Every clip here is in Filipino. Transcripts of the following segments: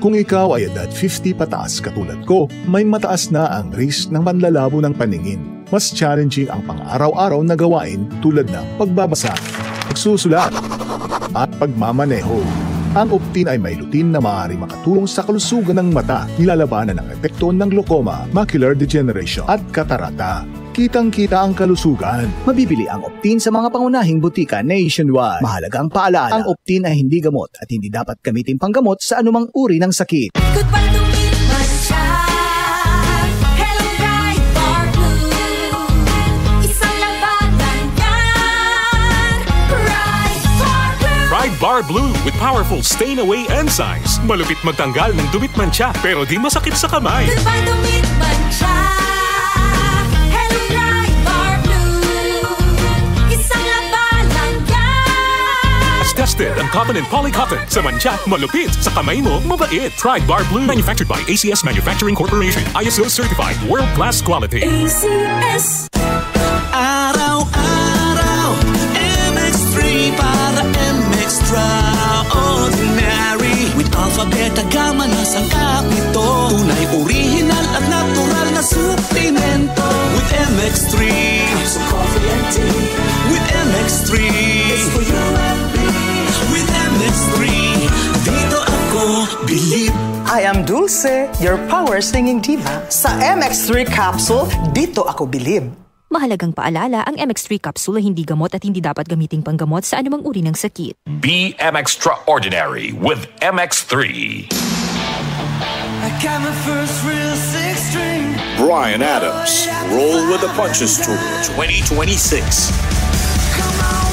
Kung ikaw ay edad 50 pataas katulad ko, may mataas na ang risk ng panlalabo ng paningin. Mas challenging ang pang-araw-araw na gawain tulad ng pagbabasa, pagsusulat, at pagmamaneho. Ang Optin ay may lutin na maaari makatulong sa kalusugan ng mata, nilalabanan ang epekto ng glaucoma, macular degeneration at katarata. Kitang-kita ang kalusugan. Mabibili ang Optin sa mga pangunahing butika nationwide. Mahalagang paalala, ang Optin ay hindi gamot at hindi dapat gamitin panggamot sa anumang uri ng sakit. Goodbye to me, Mancha. Hello, Bright Bar Blue. Isang labanan yan. Bright Bar Blue. Bright Bar Blue with powerful stain-away enzymes. Malupit magtanggal ng dumit mancha pero di masakit sa kamay. Goodbye to me, Mancha. Hello, Bright Bar Blue. Isang labanan yan. As tested ang cotton and polycotton. Sa mancha, malupit. Sa kamay mo, mabait. Pride Bar Blue. Manufactured by ACS Manufacturing Corporation. ISO certified. World-class quality. ACS. Araw-araw, MX3 para MX-Traordinary. With Alpha, Beta, Gamma na sangkap nito. Tunay, original at natural na suplemento. With MX3, Capsule Coffee and Tea. With MX3, it's for you and me. With MX3, dito ako believe. I am Dulce, your power singing diva. Sa MX3 capsule, dito ako bilib. Mahalagang paalala, ang MX3 capsule ay hindi gamot at hindi dapat gamiting panggamot sa anumang uri ng sakit. Be Extraordinary with MX3. I got my first real six string. Bryan Adams, Roll with the Punches Tour 2026.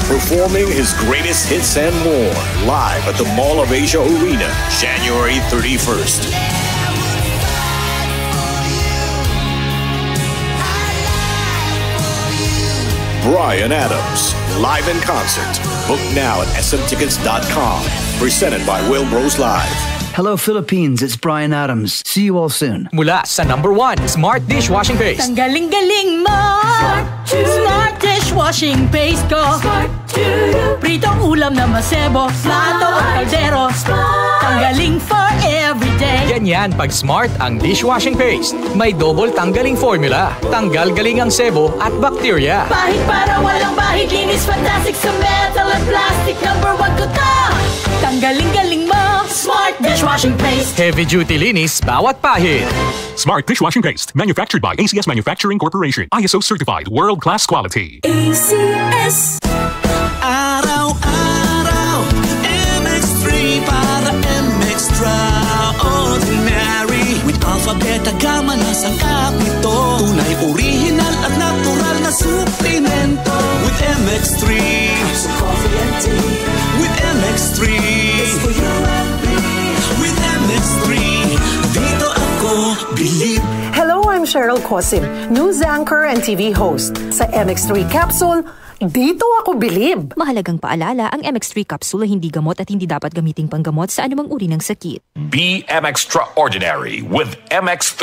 Performing his greatest hits and more live at the Mall of Asia Arena, January 31st. Bryan Adams, live in concert. Book now at smtickets.com. Presented by Wilbros Live. Hello Philippines, it's Bryan Adams. See you all soon. Mula sa #1 Smart Dishwashing Paste. Ang galing-galing mo. Smart Dishwashing Paste ko. Pritong ulam na masebo, plato at kaldero. Tanggaling for everyday. Ganyan pag Smart ang dishwashing paste. May double tanggaling formula. Tanggal galing ang sebo at bakterya. Bahid para walang bahid, linis fantastic sa metal at plastic. #1 ko to. Tanggaling-galing mo. Smart Dishwashing Paste. Heavy duty linis bawat pahid. Smart Dishwashing Paste. Manufactured by ACS Manufacturing Corporation. ISO certified. World-class quality. ACS. Araw-araw, MX3 para MX-Traordinary. With Alpha, Beta, Gamma na sangkap nito. Tunay, original at natural na suplemento. With MX3, Capsule Coffee and Tea. With MX3, it's for you and me. With MX3, dito ako believe. Hello, I'm Cheryl Cosim, news anchor and TV host. Sa MX3 capsule, dito ako bilib. Mahalagang paalala, ang MX3 capsule ay hindi gamot at hindi dapat gamiting panggamot sa anumang uri ng sakit. Be Extraordinary with MX3.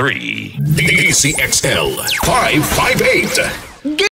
DCXL 558.